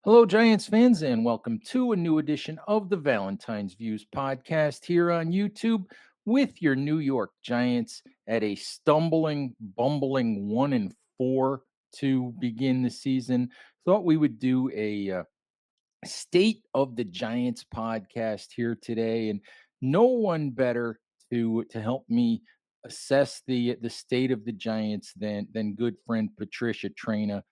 Hello, Giants fans, and welcome to a new edition of the Valentine's Views podcast here on YouTube with your New York Giants at a stumbling, bumbling 1-4 to begin the season. Thought we would do a state of the Giants podcast here today, and no one better to help me assess the state of the Giants than good friend Patricia Traina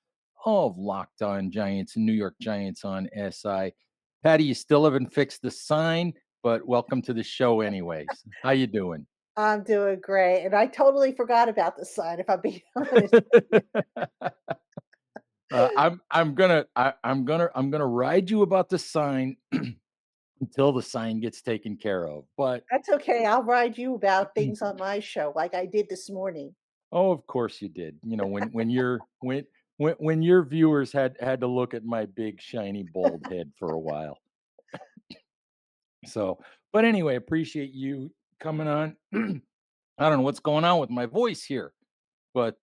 of Locked On Giants and New York Giants on SI. Patty, you still haven't fixed the sign, but welcome to the show anyways. How you doing? I'm doing great, and I totally forgot about the sign, if I'm being honest. I'm gonna ride you about the sign until the sign gets taken care of. But That's okay, I'll ride you about things on my show like I did this morning. oh, of course you did. You know, when your viewers had to look at my big shiny bald head for a while. So, but anyway, appreciate you coming on. I don't know what's going on with my voice here, but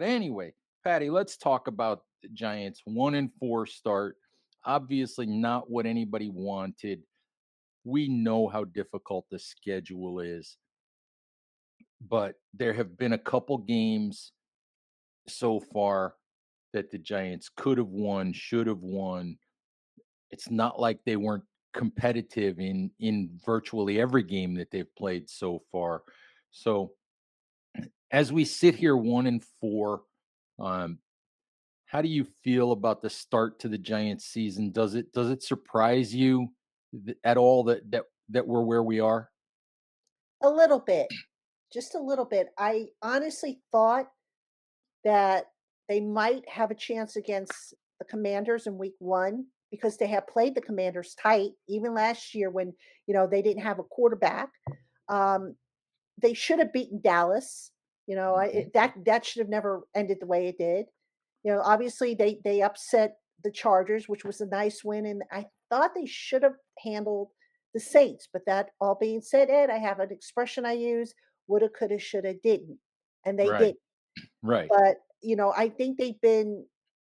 anyway, Patty, let's talk about the Giants 1-4 start. Obviously, not what anybody wanted. We know how difficult the schedule is, but there have been a couple games so far that the Giants could have won, should have won. It's not like they weren't competitive in virtually every game that they've played so far. So as we sit here 1-4, um, how do you feel about the start to the Giants season? Does it surprise you at all that we're where we are? A little bit, just a little bit. I honestly thought that they might have a chance against the Commanders in week 1 because they have played the Commanders tight even last year when, they didn't have a quarterback. Um, they should have beaten Dallas. Mhm. That should have never ended the way it did. Obviously they upset the Chargers, which was a nice win, and I thought they should have handled the Saints. But that all being said, Ed, I have an expression I use: "Woulda, coulda, shoulda, didn't," and they Right, did. right. But I think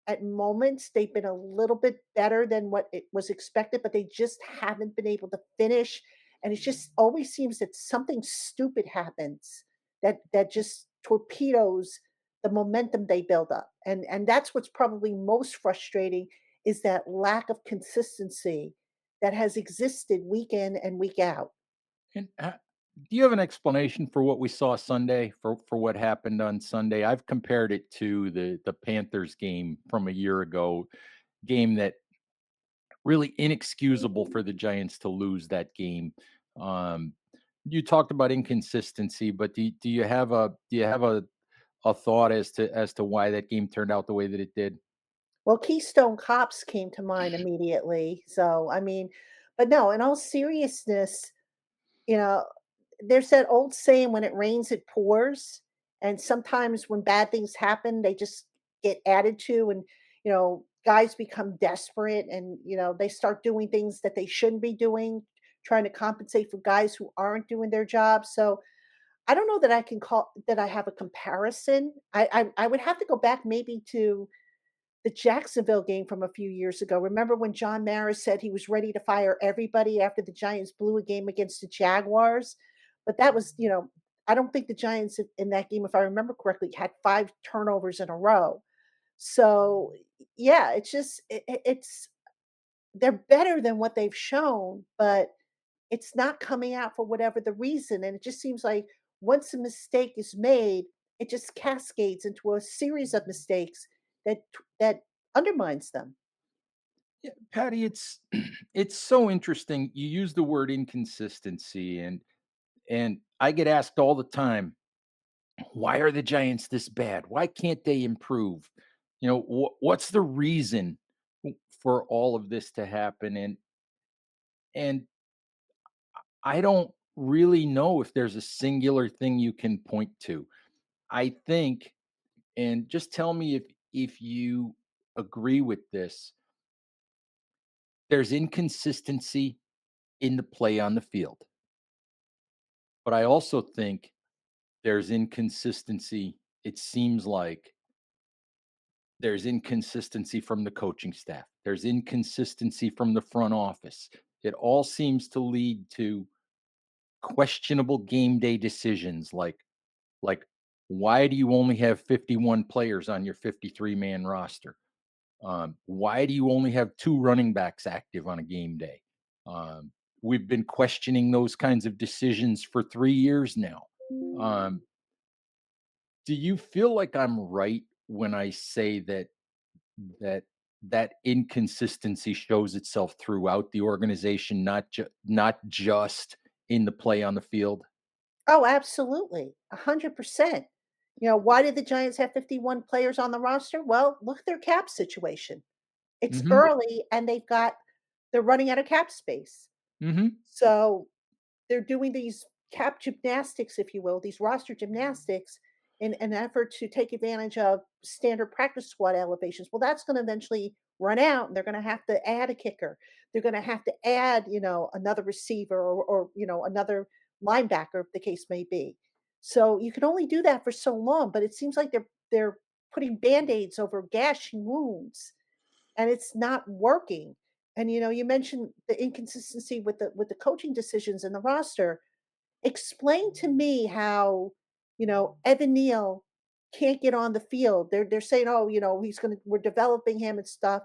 at moments they've been a little bit better than what it was expected, but they just haven't been able to finish. And it just always seems that something stupid happens that just torpedoes the momentum they build up. And that's what's probably most frustrating is that lack of consistency that has existed week in and week out. And do you have an explanation for what we saw Sunday, for what happened on Sunday? I've compared it to the Panthers game from a year ago, game that really inexcusable for the Giants to lose that game. Um, you talked about inconsistency, but do you have a thought as to why that game turned out the way that it did? Well, Keystone Cops came to mind immediately. So, I mean, but no, in all seriousness, you know, there's that old saying, when it rains, it pours. And sometimes when bad things happen, they just get added to, and, guys become desperate and, they start doing things that they shouldn't be doing, trying to compensate for guys who aren't doing their job. So I don't know that I can call that I have a comparison. I would have to go back maybe to the Jacksonville game from a few years ago. Remember when John Maris said he was ready to fire everybody after the Giants blew a game against the Jaguars? But that was, I don't think the Giants in that game, if I remember correctly, had 5 turnovers in a row. So, yeah, it's just it's they're better than what they've shown, but it's not coming out for whatever the reason. And it just seems like once a mistake is made, it just cascades into a series of mistakes that undermines them. Yeah, Patty, it's it's so interesting. You use the word inconsistency, and I get asked all the time, why are the Giants this bad? Why can't they improve? What's the reason for all of this to happen? And I don't really know if there's a singular thing you can point to. I think, and just tell me if you agree with this, there's inconsistency in the play on the field. But I also think there's inconsistency, it seems like, There's inconsistency from the coaching staff. There's inconsistency from the front office. It all seems to lead to questionable game day decisions like why do you only have 51 players on your 53-man roster? Why do you only have 2 running backs active on a game day? Um, we've been questioning those kinds of decisions for 3 years now. Um, do you feel like I'm right when I say that that inconsistency shows itself throughout the organization, not just in the play on the field? Oh, absolutely. 100%. Why did the Giants have 51 players on the roster? Well, look at their cap situation. It's Mhm, early and they're running out of cap space. mhm. So they're doing these cap gymnastics, if you will, these roster gymnastics in an effort to take advantage of standard practice squad elevations. Well, that's going to eventually run out and they're going to have to add a kicker. They're going to have to add, another receiver or another linebacker, if the case may be. So you can only do that for so long, but it seems like they're putting band-aids over gashing wounds and it's not working. And you mentioned the inconsistency with the coaching decisions in the roster. Explain to me how, Evan Neal can't get on the field. They're saying, "Oh, we're developing him and stuff."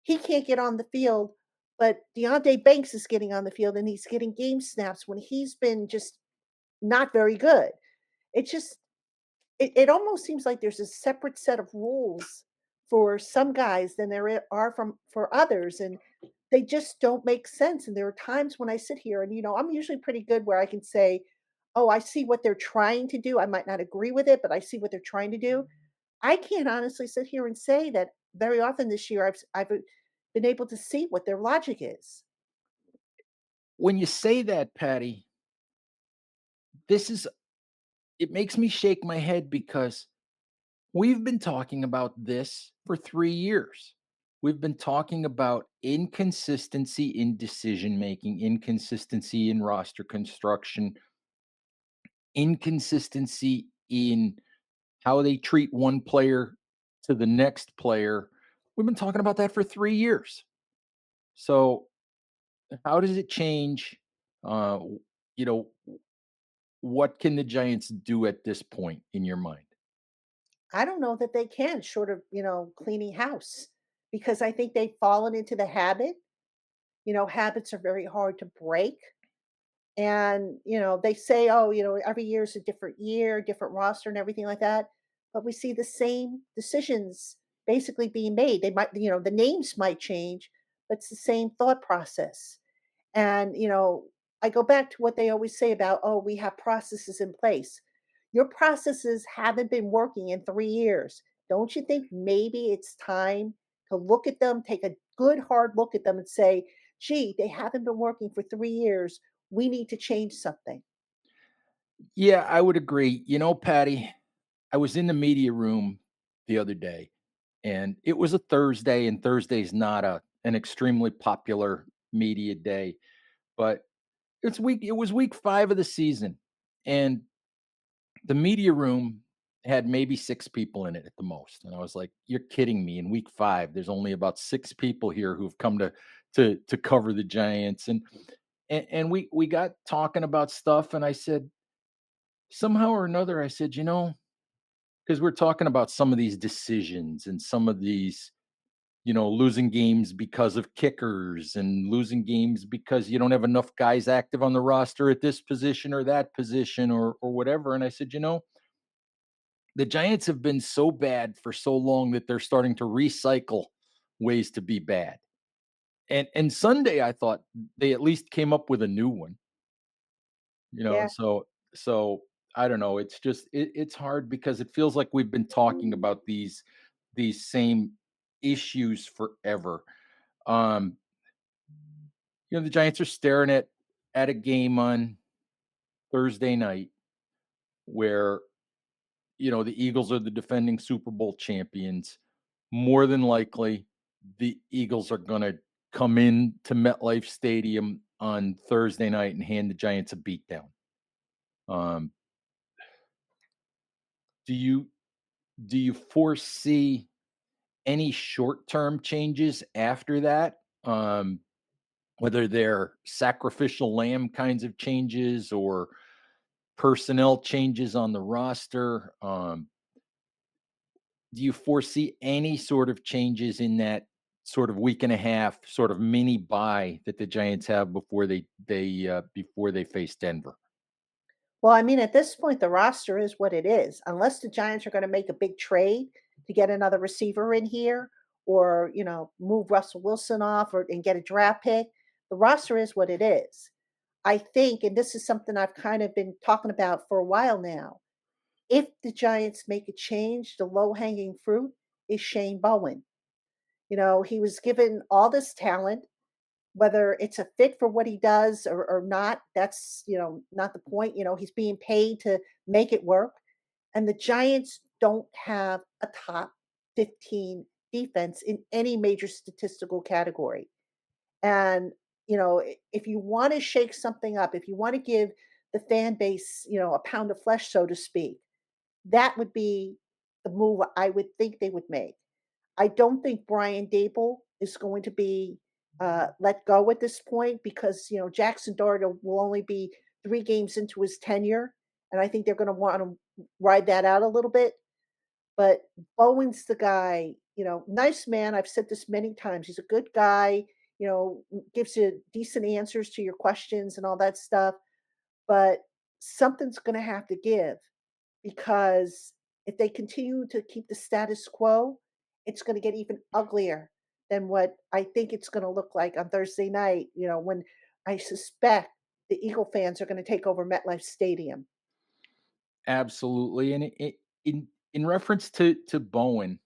He can't get on the field, but Deontay Banks is getting on the field and he's getting game snaps when he's been just not very good. It just it almost seems like there's a separate set of rules for some guys than are from for others, and they just don't make sense. And there are times when I sit here and, I'm usually pretty good where I can say, "Oh, I see what they're trying to do." I might not agree with it, but I see what they're trying to do. I can't honestly sit here and say that very often this year I've been able to see what their logic is. When you say that, Patty, this is it makes me shake my head because we've been talking about this for 3 years. We've been talking about inconsistency in decision making, inconsistency in roster construction, inconsistency in how they treat one player to the next player. We've been talking about that for 3 years. So, how does it change? You know, what can the Giants do at this point in your mind? I don't know that they can, short of, cleaning house, because I think they've fallen into the habit. Habits are very hard to break. And, they say, "Oh, every year is a different year, different roster and everything like that." But we see the same decisions basically being made. They might, the names might change, but it's the same thought process. And, I go back to what they always say about, "Oh, we have processes in place." Your processes haven't been working in 3 years. Don't you think maybe it's time to look at them, take a good hard look at them and say, "Gee, they haven't been working for 3 years. We need to change something." Yeah, I would agree. Patty, I was in the media room the other day, and it was a Thursday, and Thursday's not an extremely popular media day, but it was week 5 of the season, and the media room had maybe 6 people in it at the most, and I was like, "You're kidding me, in week 5, there's only about 6 people here who've come to cover the Giants," and we got talking about stuff, and I said, somehow or another, I said, because we're talking about some of these decisions and some of these, losing games because of kickers and losing games because you don't have enough guys active on the roster at this position or that position or whatever. And I said, the Giants have been so bad for so long that they're starting to recycle ways to be bad. And Sunday, I thought they at least came up with a new one. Yeah. So I don't know. It's just it's hard because it feels like we've been talking about these same issues forever. Um, the Giants are staring at a game on Thursday night where the Eagles are the defending Super Bowl champions. More than likely, the Eagles are going to come in to MetLife Stadium on Thursday night and hand the Giants a beatdown. Um, do you do you foresee any short-term changes after that, whether they're sacrificial lamb kinds of changes or personnel changes on the roster. Do you foresee any sort of changes in that sort of week and a half, sort of mini bye that the Giants have before they face Denver? Well, I mean, at this point, the roster is what it is. Unless the Giants are going to make a big trade to get another receiver in here, or move Russell Wilson off, or and get a draft pick, the roster is what it is. I think, and this is something I've kind of been talking about for a while now. If the Giants make a change, the low hanging fruit is Shane Bowen. He was given all this talent. Whether it's a fit for what he does or not, that's, not the point. He's being paid to make it work. And the Giants don't have a top 15 defense in any major statistical category. And, if you want to shake something up, if you want to give the fan base, a pound of flesh, so to speak, that would be the move I would think they would make. I don't think Brian Dable is going to be let go at this point because Jackson Dart will only be 3 games into his tenure, and I think they're going to want to ride that out a little bit. But Bowen's the guy, nice man. I've said this many times. He's a good guy. Gives you decent answers to your questions and all that stuff. But something's going to have to give because if they continue to keep the status quo, it's going to get even uglier than what I think it's going to look like on Thursday night, when I suspect the Eagle fans are going to take over MetLife Stadium. Absolutely, and in reference to Bowen,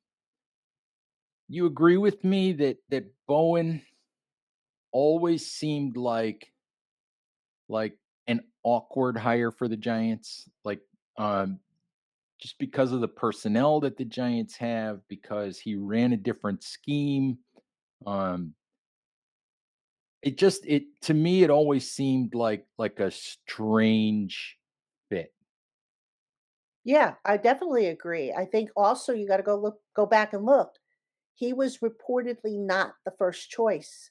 you agree with me that Bowen always seemed like an awkward hire for the Giants, um, just because of the personnel that the Giants have, because he ran a different scheme. Um, it to me, it always seemed like a strange fit. Yeah, I definitely agree. I think also you got to go back and look. He was reportedly not the first choice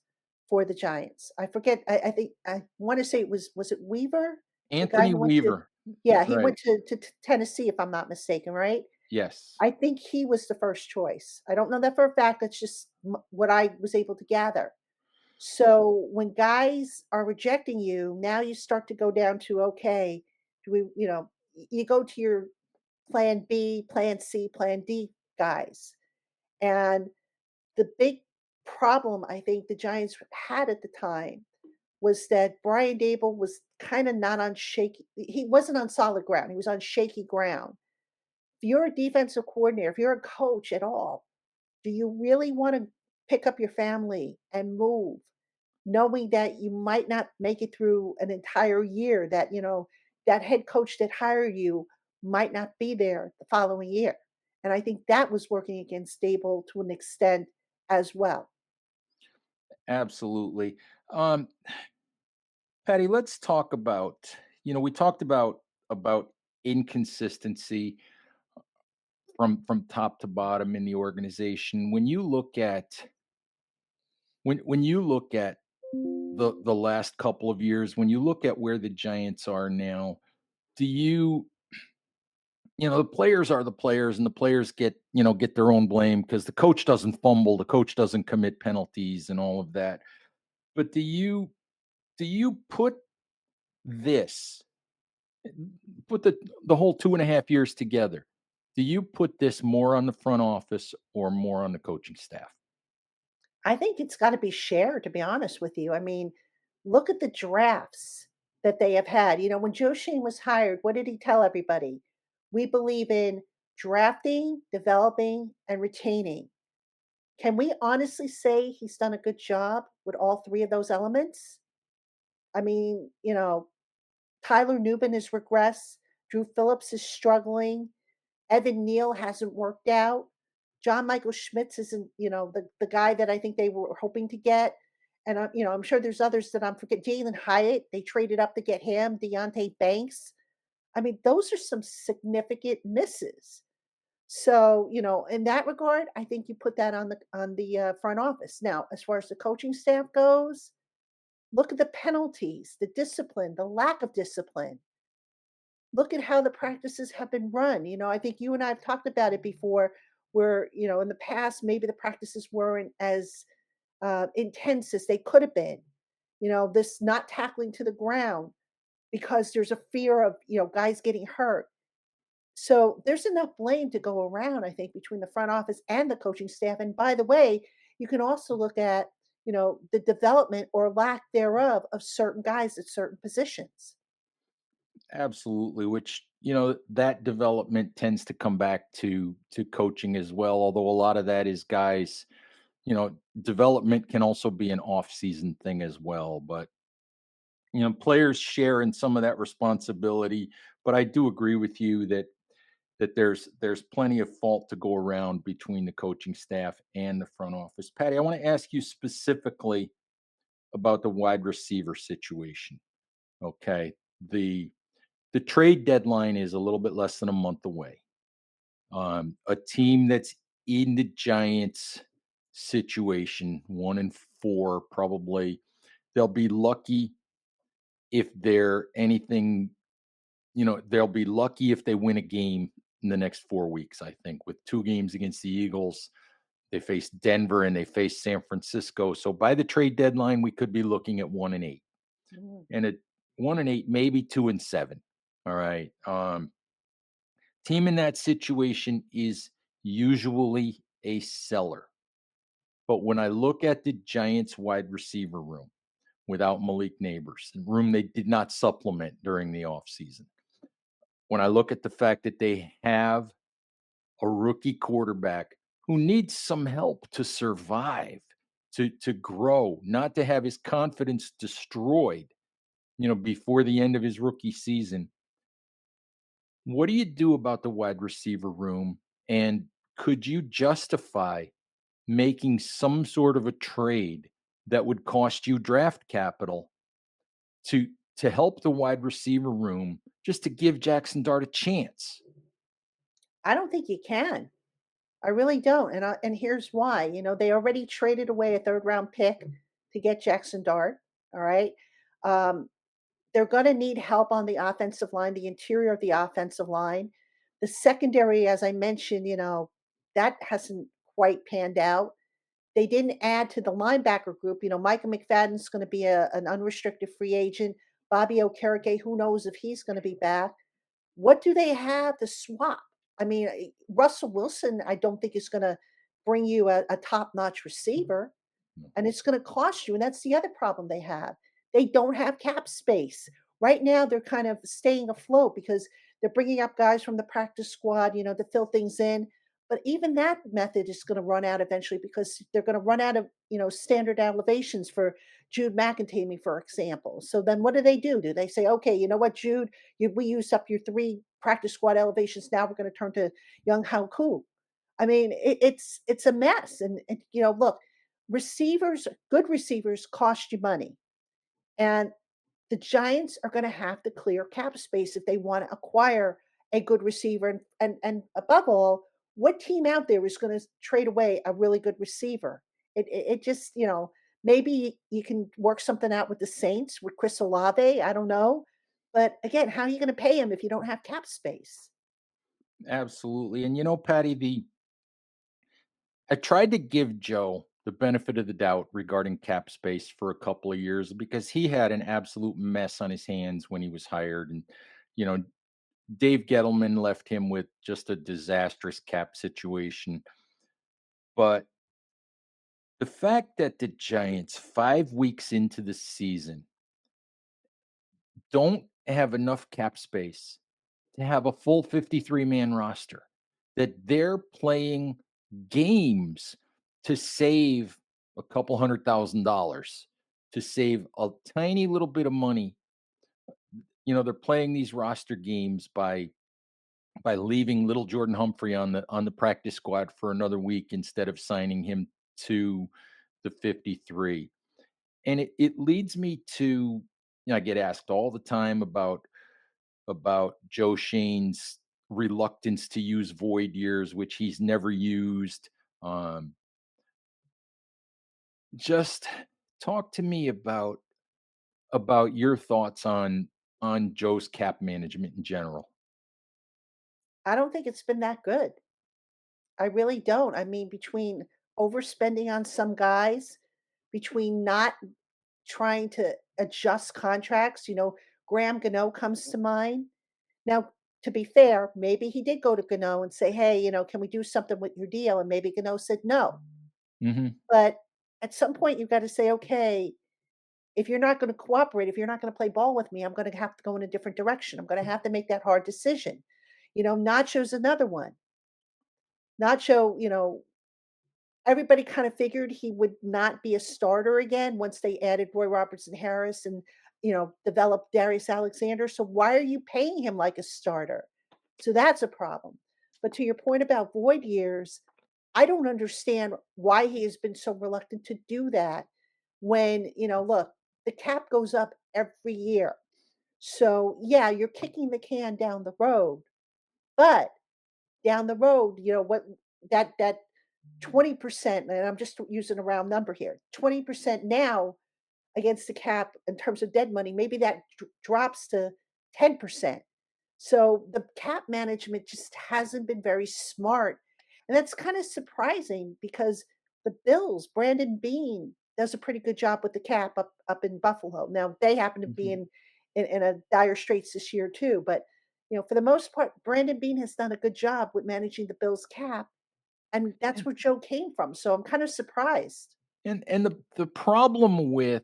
for the Giants. I forget. I think I want to say was it Weaver, the guy Anthony who went to Weaver, yeah, he right? went to Tennessee if I'm not mistaken, right? Yes, I think he was the first choice. I don't know that for a fact. That's just what I was able to gather. So when guys are rejecting you, now you start to go down to okay, do we, you go to your plan B, plan C, plan D guys. And the big problem I think the Giants had at the time was that Brian Dable was kind of not on shaky, he wasn't on solid ground. He was on shaky ground. If you're a defensive coordinator, if you're a coach at all, do you really want to pick up your family and move, knowing that you might not make it through an entire year, that, that head coach that hired you might not be there the following year? And I think that was working against Stable to an extent as well. absolutely. Um, Patty, let's talk about, we talked about inconsistency from top to bottom in the organization. When you look at the last couple of years, when you look at where the Giants are now, do the players are the players, and the players get their own blame because the coach doesn't fumble, the coach doesn't commit penalties and all of that. But do you this put the whole 2.5 years together? Do you put this more on the front office or more on the coaching staff? I think it's got to be shared, to be honest with you. I mean, look at the drafts that they have had. When Joe Shane was hired, what did he tell everybody? We believe in drafting, developing, and retaining. Can we honestly say he's done a good job with all three of those elements? I mean, Tyler Newbin has regressed. Drew Phillips is struggling. Evan Neal hasn't worked out. John Michael Schmitz isn't, the guy that I think they were hoping to get. And I'm sure there's others that I'm forgetting. Jalen Hyatt, they traded up to get him. Deontay Banks. I mean, those are some significant misses. So, in that regard, I think you put that on the front office. Now, as far as the coaching staff goes, look at the penalties, the discipline, the lack of discipline. Look at how the practices have been run. I think you and I have talked about it before, where, in the past, maybe the practices weren't as intense as they could have been. This not tackling to the ground because there's a fear of, guys getting hurt. So there's enough blame to go around, I think, between the front office and the coaching staff. And by the way, you can also look at, the development or lack thereof of certain guys at certain positions. Absolutely, which, that development tends to come back to coaching as well, although a lot of that is guys, development can also be an off-season thing as well, but players share in some of that responsibility, but I do agree with you that there's plenty of fault to go around between the coaching staff and the front office. Patty, I want to ask you specifically about the wide receiver situation. Okay. The the trade deadline is a little bit less than a month away. A team that's in the Giants situation, 1-4, probably they'll be lucky if they're anything, they'll be lucky if they win a game in the next 4 weeks, I think, with two games against the Eagles. They face Denver and they face San Francisco. So by the trade deadline, we could be looking at 1-8. Mm. And at 1-8, maybe 2-7. All right. Team in that situation is usually a seller. But when I look at the Giants wide receiver room without Malik Neighbors, the room they did not supplement during the offseason, when I look at the fact that they have a rookie quarterback who needs some help to survive, to grow, not to have his confidence destroyed, before the end of his rookie season. What do you do about the wide receiver room? And could you justify making some sort of a trade that would cost you draft capital to to help the wide receiver room just to give Jackson Dart a chance? I don't think you can. I really don't. And here's why. They already traded away a third round pick to get Jackson Dart. All right. Um, they're going to need help on the offensive line, the interior of the offensive line. The secondary, as I mentioned, that hasn't quite panned out. They didn't add to the linebacker group. Micah McFadden's going to be an unrestricted free agent. Bobby Okereke, who knows if he's going to be back. What do they have to swap? I mean, Russell Wilson, I don't think is going to bring you a top-notch receiver, and it's going to cost you. And that's the other problem they have. They don't have cap space. Right now, they're kind of staying afloat because they're bringing up guys from the practice squad, to fill things in. But even that method is going to run out eventually because they're going to run out of, standard elevations for Jude McIntyre, for example. So then what do? Do they say, okay, you know what, Jude, we used up your three practice squad elevations. Now we're going to turn to Young Hao. I mean, it's a mess. And look, good receivers cost you money. And the Giants are going to have to clear cap space if they want to acquire a good receiver. And above all, what team out there is going to trade away a really good receiver? It just, maybe you can work something out with the Saints with Chris Olave. I don't know. But again, how are you going to pay him if you don't have cap space? Absolutely. And Patty, the I tried to give Joe the benefit of the doubt regarding cap space for a couple of years because he had an absolute mess on his hands when he was hired. And, you know, Dave Gettleman left him with just a disastrous cap situation. But the fact that the Giants, 5 weeks into the season, don't have enough cap space to have a full 53-man roster, that they're playing games to save a couple $100,000, to save a tiny little bit of money. They're playing these roster games by leaving little Jordan Humphrey on the practice squad for another week instead of signing him to the 53. And it leads me to, I get asked all the time about Joe Shane's reluctance to use void years, which he's never used. Um, just talk to me about your thoughts on Joe's cap management in general. I don't think it's been that good. I really don't. I mean, between overspending on some guys, between not trying to adjust contracts, Graham Gano comes to mind. Now, to be fair, maybe he did go to Gano and say, "Hey, can we do something with your deal?" And maybe Gano said no. Mhm, But at some point, you've got to say, "Okay, if you're not going to cooperate, if you're not going to play ball with me, I'm going to have to go in a different direction. I'm going to have to make that hard decision." Nacho's another one. Nacho, everybody kind of figured he would not be a starter again once they added Roy Robertson Harris and, developed Darius Alexander. So why are you paying him like a starter? So that's a problem. But to your point about void years, I don't understand why he has been so reluctant to do that when, look, the cap goes up every year. So yeah, you're kicking the can down the road, but down the road, what that 20%, and I'm just using a round number here, 20% now against the cap in terms of dead money, maybe that drops to 10%. So the cap management just hasn't been very smart. And that's kind of surprising because the Bills, Brandon Bean does a pretty good job with the cap up in Buffalo. Now they happen to be mhm. in a dire straits this year too. But for the most part, Brandon Bean has done a good job with managing the Bills cap. And that's And where Joe came from, so I'm kind of surprised. and the problem with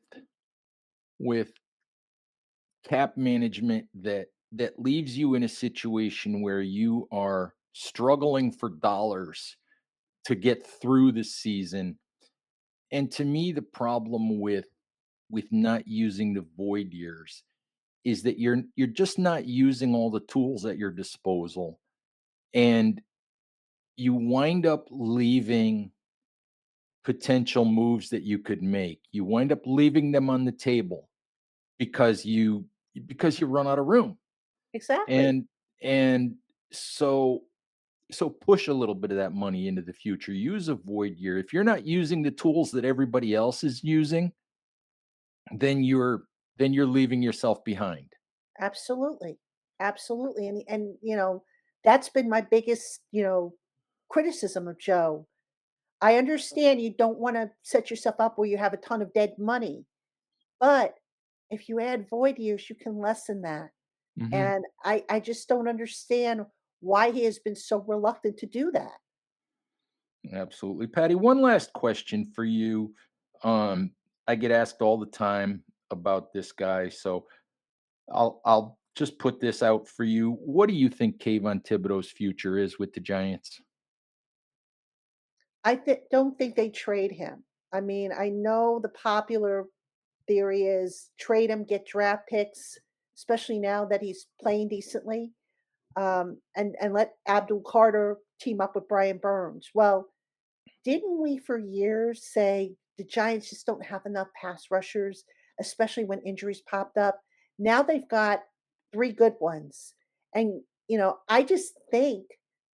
cap management that leaves you in a situation where you are struggling for dollars to get through the season. And to me, the problem with not using the void years is that you're just not using all the tools at your disposal, and you wind up leaving potential moves that you could make. You wind up leaving them on the table because you run out of room. Exactly. And so push a little bit of that money into the future. Use a void year. If you're not using the tools that everybody else is using, then you're leaving yourself behind. Absolutely. Absolutely, and, that's been my biggest, criticism of Joe. I understand you don't wanna set yourself up where you have a ton of dead money, but if you add void years, you can lessen that, Mhm. and I just don't understand why he has been so reluctant to do that. Absolutely. Patty, one last question for you. I get asked all the time about this guy, so I'll just put this out for you. What do you think Kayvon Thibodeau's future is with the Giants? Don't think they trade him. I mean, I know the popular theory is trade him, get draft picks, especially now that he's playing decently, and let Abdul Carter team up with Brian Burns. Well, didn't we for years say the Giants just don't have enough pass rushers, especially when injuries popped up? Now they've got 3 good ones. And, I just think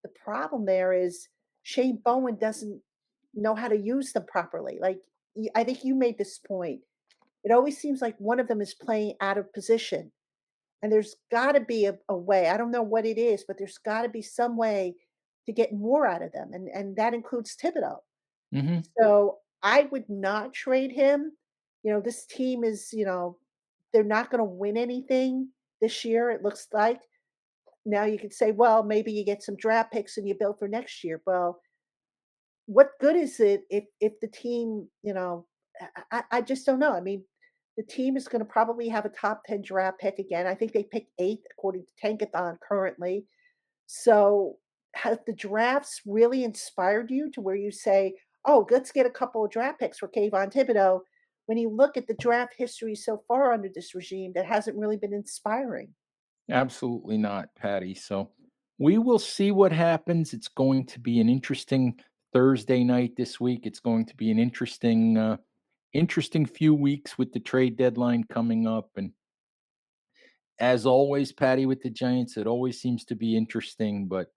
the problem there is Shane Bowen doesn't know how to use them properly. Like, I think you made this point. It always seems like one of them is playing out of position. And there's got to be a way. I don't know what it is, but there's got to be some way to get more out of them. And that includes Thibodeau. Mhm. So, I would not trade him. This team is, they're not gonna win anything this year, it looks like. Now you could say, "Well, maybe you get some draft picks and you build for next year." Well, what good is it if the team, I just don't know. I mean, the team is gonna probably have a top 10 draft pick again. I think they picked 8th according to Tankathon currently. So, have the drafts really inspired you to where you say, "Oh, let's get a couple of draft picks for Kayvon Thibodeau," when you look at the draft history so far under this regime, that hasn't really been inspiring. Absolutely not, Patty. So we will see what happens. It's going to be an interesting Thursday night this week. It's going to be an interesting few weeks with the trade deadline coming up, as always, Patty, with the Giants, it always seems to be interesting, but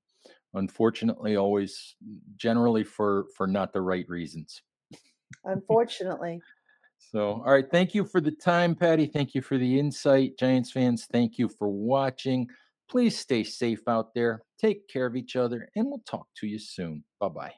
unfortunately, always generally for not the right reasons. Unfortunately. So, all right, thank you for the time, Patty. Thank you for the insight, Giants fans. Thank you for watching. Please stay safe out there. Take care of each other, and we'll talk to you soon. Bye bye.